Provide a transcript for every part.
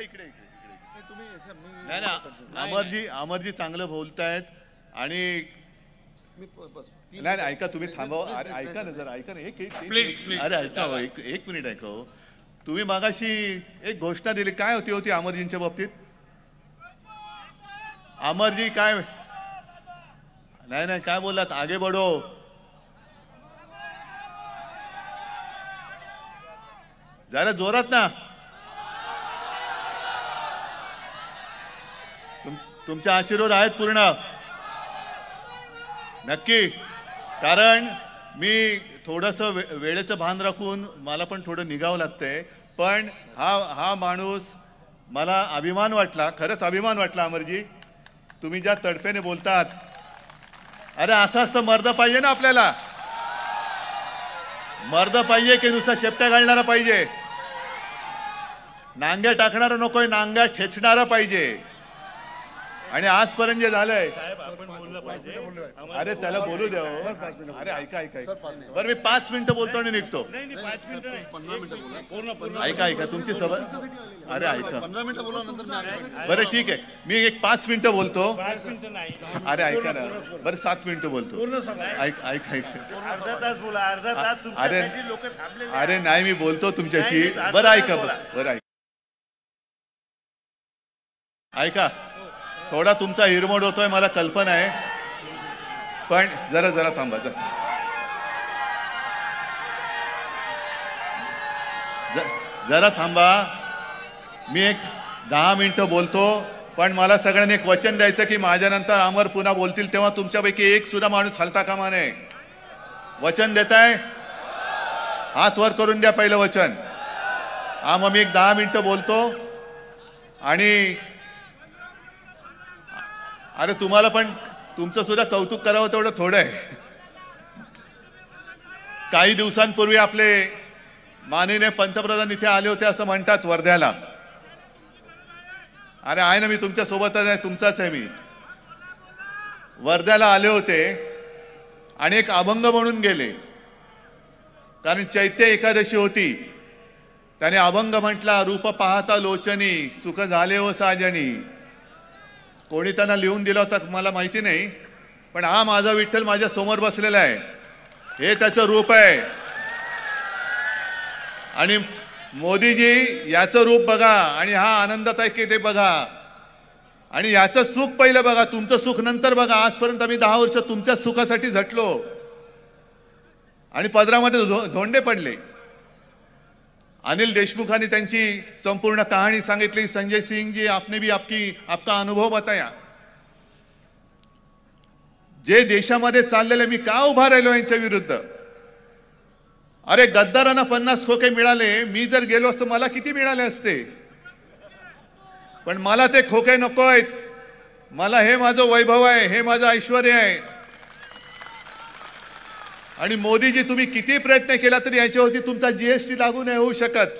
इकडे नाही ना, अमरजी चांगलं बोलतायत आणि नाही ऐका, तुम्ही थांबवा. अरे ऐका ना जरा, ऐका ना. अरे ऐका हो, एक मिनिट ऐका हो. तुम्ही मागाशी एक घोषणा दिली, काय होती अमरजींच्या बाबतीत? अमरजी काय नाही काय बोललात? आगे बढो. जरा जोरात ना. तुमचे आशीर्वाद आहेत पूर्ण नक्की. कारण मी थोडंसं वेळेचं भान राखून मला पण थोडं निघावं लागतंय. पण हा माणूस मला अभिमान वाटला, खरंच अभिमान वाटला. अमरजी, तुम्ही ज्या तडफेने बोलतात, अरे असं असतं मर्द पाहिजे ना आपल्याला. मर्द पाहिजे की नुसता शेपट्या घालणारा पाहिजे? नांग्या टाकणारा नकोय, नांग्या ठेचणारा पाहिजे. आणि आजपर्यंत जे झालंय, अरे त्याला बोलू द्या. अरे ऐका बरं, मी 5 मिनिटं बोलतो आणि निघतो. ऐका तुमची सवय. अरे ऐका बरं, ठीक आहे, मी एक 5 मिनिटं बोलतो. अरे ऐका ना, बरं 7 मिनिटं बोलतो. ऐका अरे नाही, मी बोलतो तुमच्याशी. बरं ऐका, बरं ऐका. थोडा तुमचा हिरमोड होतोय, मला कल्पना आहे. पण जरा थांबा. जरा थांबा. मी एक 10 मिनिटं बोलतो. पण मला सगळ्यांनी एक वचन द्यायचं की माझ्यानंतर अमर पुन्हा बोलतील तेव्हा तुमच्यापैकी एक सुद्धा माणूस हलता कामा नये. वचन देताय? हात वर करून द्या पहिलं वचन. मग मी एक 10 मिनिटं बोलतो. आणि अरे तुम्हाला पण तुमचं सुद्धा कौतुक करावं तेवढं थोडं आहे. काही दिवसांपूर्वी आपले माननीय पंतप्रधान इथे आले होते असं म्हणतात वर्ध्याला. अरे आहे ना, मी तुमच्या सोबतच आहे, तुमचाच आहे मी. वर्ध्याला आले होते आणि एक अभंग म्हणून गेले, कारण चैत्य एकादशी होती. त्याने अभंग म्हटला, रूप पाहता लोचनी सुख झाले हो साजनी. कोणी त्यांना लिहून दिला होता मला माहिती नाही, पण हा माझा विठ्ठल माझ्या समोर बसलेला आहे, हे त्याचं रूप आहे. आणि मोदीजी याचं रूप बघा आणि हा आनंदात आहे की ते बघा. आणि याचं सुख पहिलं बघा, तुमचं सुख नंतर बघा. आजपर्यंत आम्ही 10 वर्ष तुमच्या सुखासाठी झटलो आणि पदरामध्ये धोंडे पडले. अनिल देशमुखांनी त्यांची संपूर्ण कहाणी सांगितली. संजय सिंह जी, आपने भी आपका अनुभव बताया. जे देशामध्ये चाललेले, मी का उभा राहिलो यांच्या विरुद्ध? अरे गद्दारांना 50 खोके मिळाले, मी जर गेलो असतो मला किती मिळाले असते? पण मला ते खोके नकोयत. मला हे माझं वैभव आहे, हे माझं ऐश्वर्य आहे. आणि मोदीजी, तुम्ही किती प्रयत्न केला तरी याच्यावरती तुमचा जीएसटी लागू नाही होऊ शकत.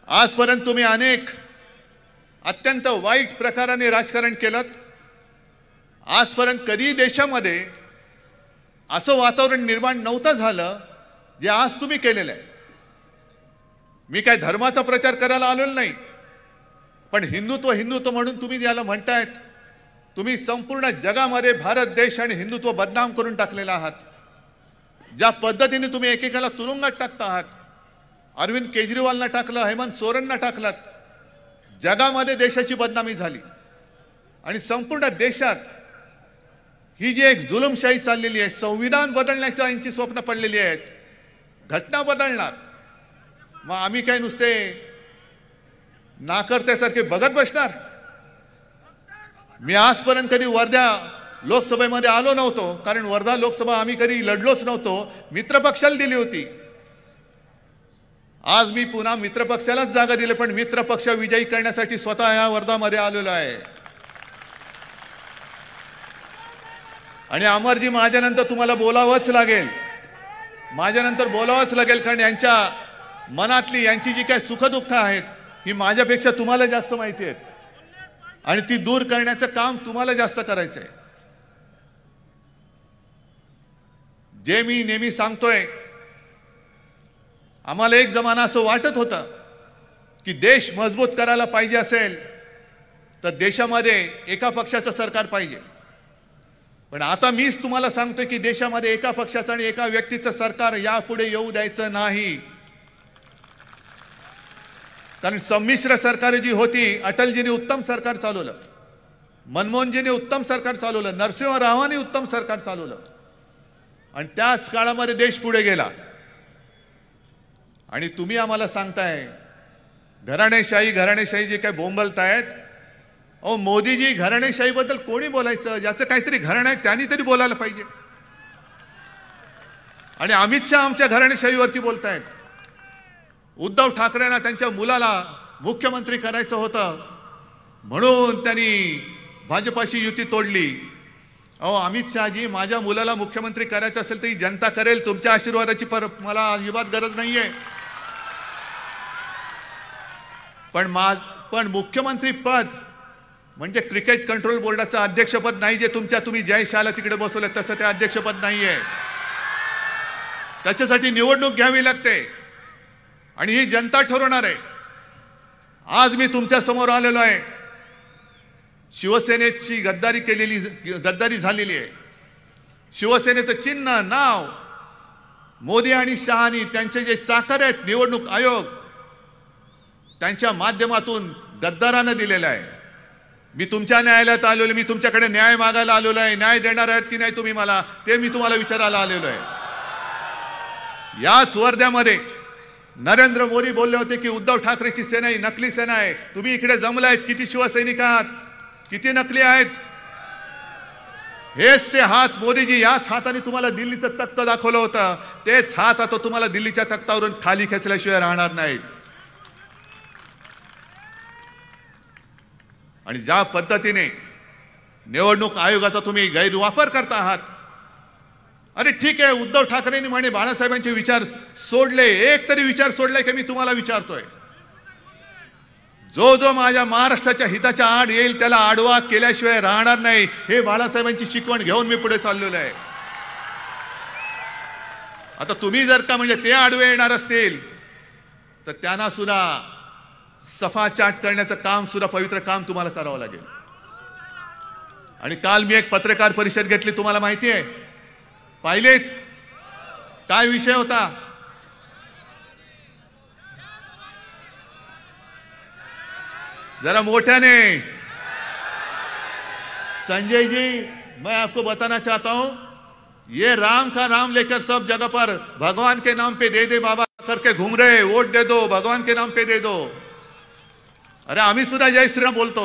आजपर्यंत तुम्ही अनेक अत्यंत वाईट प्रकाराने राजकारण केलं. आजपर्यंत कधी देशामध्ये असं वातावरण निर्माण नव्हतं झालं जे आज तुम्ही केलेलं आहे. मी काय धर्माचा प्रचार करायला आलेलो नाही, पण हिंदुत्व म्हणून तुम्ही याला म्हणतायत. तुम्ही संपूर्ण जगामध्ये भारत देश आणि हिंदुत्व बदनाम करून टाकलेला आहात. ज्या पद्धतीने तुम्ही एकेकाला तुरुंगात टाकता आहात, अरविंद केजरीवालना टाकलं, हेमंत सोरेनना टाकलं, जगामध्ये देशाची बदनामी झाली. आणि संपूर्ण देशात ही जी एक जुलमशाही चाललेली आहे, संविधान बदलण्याच्या यांची स्वप्न पडलेली आहेत, घटना बदलणार. मग आम्ही काय नुसते नाकर्त्यासारखे बघत बसणार? मी आजपर्यंत कधी वर्धा लोकसभेमध्ये आलो नव्हतो, कारण वर्धा लोकसभा आम्ही कधी लढलोच नव्हतो. मित्रपक्षाला दिली होती. आज मी पुन्हा मित्रपक्षालाच जागा दिली, पण मित्रपक्ष विजयी करण्यासाठी स्वतः या वर्धामध्ये आलेलो आहे. आणि अमरजी, माझ्यानंतर तुम्हाला बोलावंच लागेल, माझ्यानंतर बोलावंच लागेल, कारण यांच्या मनातली यांची जी काही सुखदुःख आहेत ही माझ्यापेक्षा तुम्हाला जास्त माहिती आहेत आणि ती दूर करण्याचं काम तुम्हाला जास्त करायचं आहे. जे मी नेहमी सांगतोय, आम्हाला एक जमाना असं वाटत होतं की देश मजबूत करायला पाहिजे असेल तर देशामध्ये एका पक्षाचं सरकार पाहिजे. पण आता मीच तुम्हाला सांगतोय की देशामध्ये एका पक्षाचं आणि एका व्यक्तीचं सरकार यापुढे येऊ द्यायचं नाही. कारण संमिश्र सरकार जी होती, अटलजींनी उत्तम सरकार चालवलं, मनमोहनजींनी उत्तम सरकार चालवलं, नरसिंह रावांनी उत्तम सरकार चालवलं आणि त्याच काळामध्ये देश पुढे गेला. आणि तुम्ही आम्हाला सांगताय घराणेशाही जे काय बोंबलतायत. अहो मोदीजी, घराणेशाहीबद्दल कोणी बोलायचं? ज्याचं काहीतरी घराणं आहे त्यांनी तरी बोलायला पाहिजे. आणि अमित शहा आमच्या घराणेशाहीवरती बोलतायत. उद्धव ठाकरेंना त्यांच्या मुलाला मुख्यमंत्री करायचं होतं म्हणून त्यांनी भाजपाशी युती तोडली. अहो अमित शहाजी, माझ्या मुलाला मुख्यमंत्री करायचं असेल तर ही जनता करेल. तुमच्या आशीर्वादाची मला अजिबात गरज नाहीये. पण मुख्यमंत्री पद म्हणजे क्रिकेट कंट्रोल बोर्डाचं अध्यक्षपद नाही, जे तुम्ही जय शाहला तिकडे बसवले तसं ते अध्यक्षपद नाहीये. त्याच्यासाठी निवडणूक घ्यावी लागते आणि ही जनता ठरवणार आहे. आज मी तुमच्या समोर आलेलो आहे. शिवसेनेची गद्दारी झालेली आहे. शिवसेनेचं चिन्ह, नाव मोदी आणि शहानी त्यांचे जे चाकर आहेत निवडणूक आयोग, त्यांच्या माध्यमातून गद्दारानं दिलेलं आहे. मी तुमच्या न्यायालयात आलेलो, मी तुमच्याकडे न्याय मागायला आलेलो आहे. न्याय देणार आहात की नाही तुम्ही मला, ते मी तुम्हाला विचारायला आलेलो आहे. याच वर्ध्यामध्ये नरेंद्र मोदी बोलले होते की उद्धव ठाकरेची सेना ही नकली सेना आहे. तुम्ही इकडे जमलायत, किती शिवसैनिक आहात, किती नकली आहेत. हेच ते हात मोदीजी, याच हाताने तुम्हाला दिल्लीचं तख्त दाखवलं होतं. तेच हात आता तुम्हाला दिल्लीच्या तख्तावरून खाली खेचल्याशिवाय राहणार नाहीत. आणि ज्या पद्धतीने निवडणूक आयोगाचा तुम्ही गैरवापर करता आहात. अरे ठीक आहे, उद्धव ठाकरेंनी म्हणे बाळासाहेबांचे विचार सोडले, एक तरी विचार सोडलाय की मी तुम्हाला विचारतोय. जो माझ्या महाराष्ट्राच्या हिताच्या आड येईल त्याला आडवा केल्याशिवाय राहणार नाही, हे बाळासाहेबांची शिकवण घेऊन मी पुढे चाललेलो आहे. आता तुम्ही जर का म्हणजे ते आडवे येणार असतील तर त्यांना सुद्धा सफा चाट करण्याचं काम सुद्धा, पवित्र काम तुम्हाला करावं लागेल. आणि काल मी एक पत्रकार परिषद घेतली, तुम्हाला माहिती आहे, पाहिलेत? काय विषय होता? जरा मोठ्याने. संजय जी, मैं आपको बताना चाहता हूं, ये राम का नाम लेकर सब जगह पर भगवान के नाम पे दे दे बाबा करके घूम रहे, वोट दे दो, भगवान के नाम पे दे दो. अरे आम्ही सुद्धा जय श्रीराम बोलतो,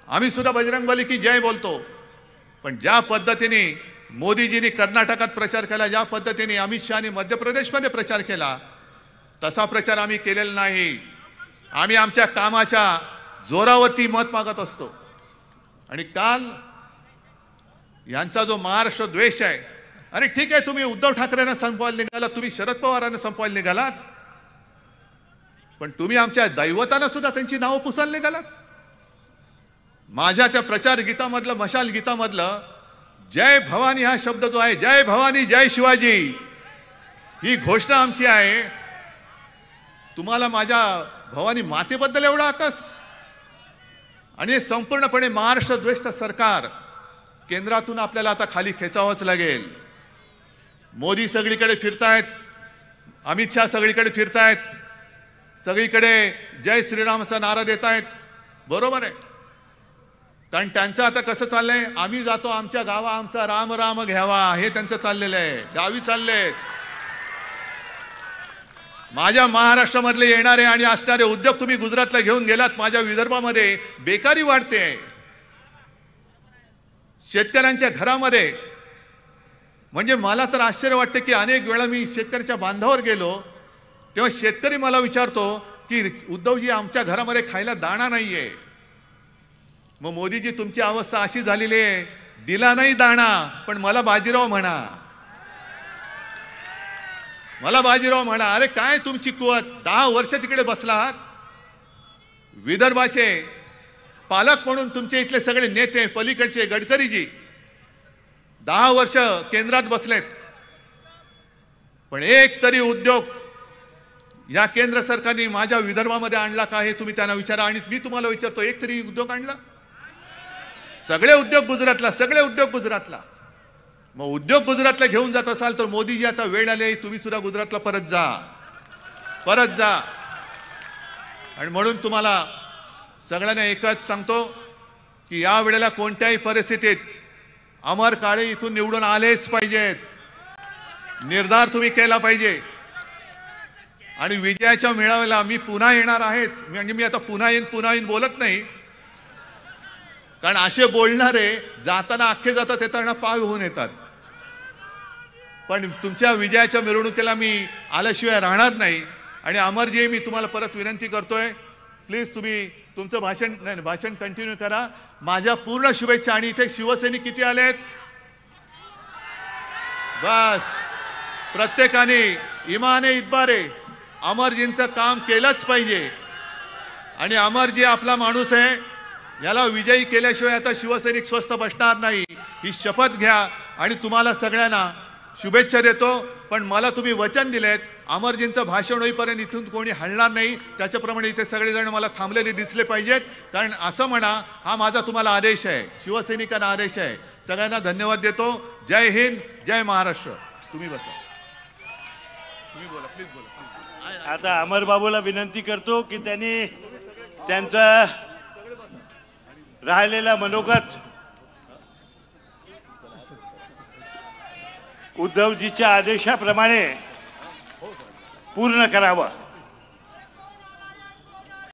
आम्ही सुद्धा बजरंगबली की जय बोलतो. पण ज्या पद्धतीने मोदीजींनी कर्नाटकात प्रचार केला, ज्या पद्धतीने अमित शहानी मध्य प्रदेशमध्ये प्रचार केला, तसा प्रचार आम्ही केलेला नाही. आम्ही आमच्या कामाच्या जोरावरती मत मागत असतो. आणि काल यांचा जो महाराष्ट्र द्वेष आहे, अरे ठीक आहे, तुम्ही उद्धव ठाकरेंना संपवायला निघालात, तुम्ही शरद पवारांना संपवायला निघालात, पण तुम्ही आमच्या दैवतांना सुद्धा त्यांची नावं पुसायला निघालात. माझ्या त्या प्रचार गीतामधलं, मशाल गीतामधलं जय भवानी हा शब्द जो आहे, जय भवानी जय शिवाजी, ही घोषणा आमची आहे. तुम्हाला माझ्या भवानी मातेबद्दल एवढा आकस. आणि हे संपूर्णपणे महाराष्ट्र द्वेष्ट सरकार केंद्रातून आपल्याला आता खाली खेचावंच लागेल. मोदी सगळीकडे फिरतायत, अमित शहा सगळीकडे फिरतायत, सगळीकडे जय श्रीरामचा नारा देत आहेत. बरोबर आहे, कारण त्यांचं आता कसं चाललंय, आम्ही जातो आमच्या गावा, आमचा राम राम घ्यावा, हे त्यांचं चाललेलं आहे. गावी चालले. माझ्या महाराष्ट्रामधले येणारे आणि असणारे उद्योग तुम्ही गुजरातला घेऊन गेलात. माझ्या विदर्भामध्ये बेकारी वाढते. शेतकऱ्यांच्या घरामध्ये, म्हणजे मला तर आश्चर्य वाटते की अनेक वेळा मी शेतकऱ्याच्या बांधावर गेलो तेव्हा शेतकरी मला विचारतो की उद्धवजी, आमच्या घरामध्ये खायला दाणा नाहीये. मग मोदीजी, तुमची अवस्था अशी झालेली आहे, दिला नाही दाणा पण मला बाजीराव म्हणा, मला बाजीराव म्हणा. अरे काय तुमची कुवत, 10 वर्ष तिकडे बसलात, विदर्भाचे पालक म्हणून तुमचे इथले सगळे नेते, पलीकडचे गडकरीजी 10 वर्ष केंद्रात बसलेत, पण एक तरी उद्योग या केंद्र सरकारने माझ्या विदर्भामध्ये आणला का हे तुम्ही त्यांना विचारा. आणि मी तुम्हाला विचारतो, एक तरी उद्योग आणला? सगळे उद्योग गुजरातला, सगळे उद्योग गुजरातला. मग उद्योग गुजरातला घेऊन जात असाल तर मोदीजी आता वेळ आली, तुम्ही सुद्धा गुजरातला परत जा, परत जा. आणि म्हणून तुम्हाला सगळ्यांना एकच सांगतो की या वेळेला कोणत्याही परिस्थितीत अमर काळे इथून निवडून आलेच पाहिजेत. निर्धार तुम्ही केला पाहिजे. आणि विजयाच्या मेळाव्याला मी पुन्हा येणार आहेच. म्हणजे मी आता पुन्हा येईन बोलत नाही, कारण असे बोलणारे जाताना अख्खे जातात, येताना पाय होऊन येतात. पण तुमच्या विजयाच्या मिरवणुकीला मी आल्याशिवाय राहणार नाही. आणि अमरजी, मी तुम्हाला परत विनंती करतोय, प्लीज तुम्ही तुमचं भाषण कंटिन्यू करा. माझ्या पूर्ण शुभेच्छा. आणि इथे शिवसैनिक किती आलेत? बस प्रत्येकाने इमाने इतबारे अमरजींचं काम केलंच पाहिजे. आणि अमरजी आपला माणूस आहे, याला विजयी केल्याशिवाय आता शिवसैनिक स्वस्थ बसणार नाही. ही शपथ घ्या. आणि तुम्हाला सगळ्यांना शुभेच्छा देतो. पण मला तुम्ही वचन दिलेत, अमरजींचं भाषण होईपर्यंत इथून कोणी हलणार नाही. त्याच्याप्रमाणे इथे सगळेजण मला थांबलेले दिसले पाहिजेत. कारण असं म्हणा, हा माझा तुम्हाला आदेश आहे, शिवसैनिकांना आदेश आहे. सगळ्यांना धन्यवाद देतो. जय हिंद, जय महाराष्ट्र. तुम्ही बसा, तुम्ही बोला, प्लीज बोला. आता अमर बाबूला विनंती करतो की त्यांनी त्यांचा राहिलेला मनोगत उद्धवजीच्या आदेशाप्रमाणे पूर्ण करावा.